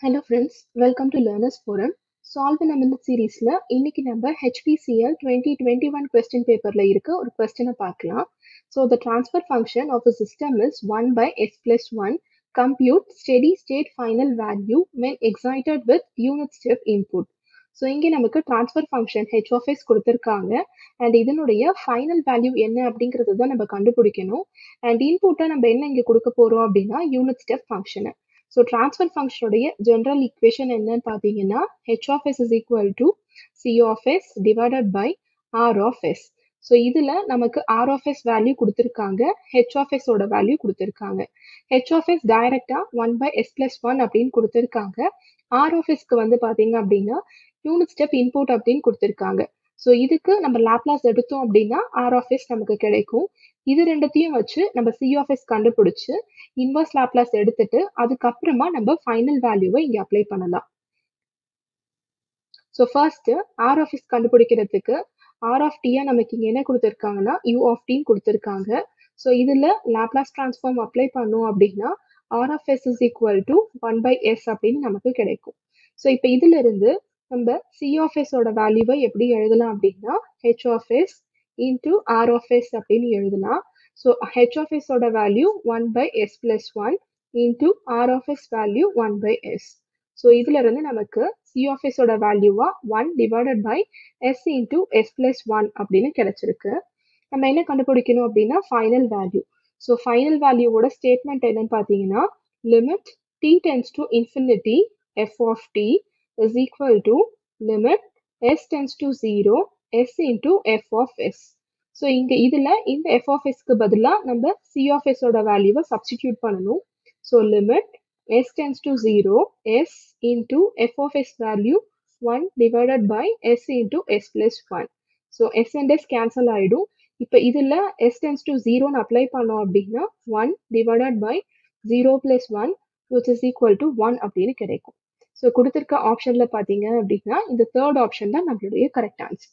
Hello friends, welcome to Learners Forum. Solve in a Minute சீரீஸ்ல இன்னைக்கு நம்ம HPCL 2021 question paperல இருக்க ஒரு question பார்க்கலாம். So the transfer function of a system is 1 by s plus 1. Compute steady state final value when excited with unit step input. So இங்கே நமக்கு transfer function H of S கொடுத்துருக்காங்க and இதனுடைய final value என்ன அப்படிங்கிறது தான் நம்ம கண்டுபிடிக்கணும் and இன்புட்டை நம்ம என்ன இங்கே கொடுக்க போகிறோம் அப்படின்னா unit step function so transfer ஃபங்க்ஷனுடைய ஜென்ரல் ஈக்குவேஷன் என்னன்னு பார்த்தீங்கன்னா H of S is equal to C of S divided by R of S. So இதில் நமக்கு ஆர் ஆஃப் எஸ் வேல்யூ கொடுத்துருக்காங்க, ஹெச் ஆஃப் எஸ் ஓட வேல்யூ கொடுத்துருக்காங்க. ஹெச் ஆஃப் எஸ் டைரக்டா 1 by s plus 1 அப்படின்னு கொடுத்துருக்காங்க. ஆர் ஆஃப் எஸ்க்கு வந்து பார்த்தீங்க அப்படின்னா யூனிட் ஸ்டெப் இன்புட் அப்படின்னு கொடுத்துருக்காங்க. ஸோ இதுக்கு நம்ம லாப்லாஸ் எடுத்தோம் அப்படின்னா ஆர் ஆஃப் எஸ் நமக்கு கிடைக்கும். இது ரெண்டுத்தையும் வச்சு நம்ம சி ஆஃப் எஸ் கண்டுபிடிச்சு இன்வர்ஸ் லாப்லாஸ் எடுத்துட்டு அதுக்கப்புறமா நம்ம ஃபைனல் வேல்யூவை இங்கே அப்ளை பண்ணலாம். So first R of S கண்டுபிடிக்கிறதுக்கு ஆர் ஆஃப் டியா நமக்கு இங்கே என்ன கொடுத்துருக்காங்கன்னா யூ ஆஃப் டின்னு கொடுத்துருக்காங்க. ஸோ இதில் லாப்லாஸ் டிரான்ஸ்ஃபார்ம் அப்ளை பண்ணோம் அப்படின்னா R of S is equal to 1 by s அப்படின்னு நமக்கு கிடைக்கும். ஸோ இப்போ இதுல இருந்து நம்ம சி ஆஃப் எஸ் ஓட வேல்யூவை எப்படி எழுதலாம் அப்படின்னா H of S into R of S அப்படின்னு எழுதலாம். ஸோ ஹெச் ஆஃப் எஸ் ஓட value 1 by s plus 1 into R of S value 1 by s. So இதுல இருந்து நமக்கு சி ஆஃப் எஸ் ஓட வேல்யூவா 1 divided by s into s plus 1 அப்படின்னு கிடைச்சிருக்கு. நம்ம என்ன கண்டுபிடிக்கணும் அப்படின்னா ஃபைனல் வேல்யூ. ஸோ ஃபைனல் வேல்யூவோட ஸ்டேட்மெண்ட் என்னன்னு பார்த்தீங்கன்னா limit t tends to infinity f of t is equal to limit s tends to 0 s into f of s. So இங்க இதுல இந்த f of s க்கு பதிலா நம்ம c of s ஓட வேல்யூவை சப்ஸ்டிடியூட் பண்ணணும். So limit s tends to 0 s into f of s value 1 divided by s into s plus 1. So s and s cancel ஆயிடும். இப்போ இதுல s tends to 0 அப்ளை பண்ணோம் அப்படின்னா 1 divided by 0 plus 1 which is equal to 1 அப்படின்னு கிடைக்கும். So கொடுத்துருக்க ஆப்ஷன்ல பார்த்தீங்க அப்படின்னா இந்த தேர்ட் ஆப்ஷன் தான் நம்மளுடைய கரெக்ட் ஆன்சர்.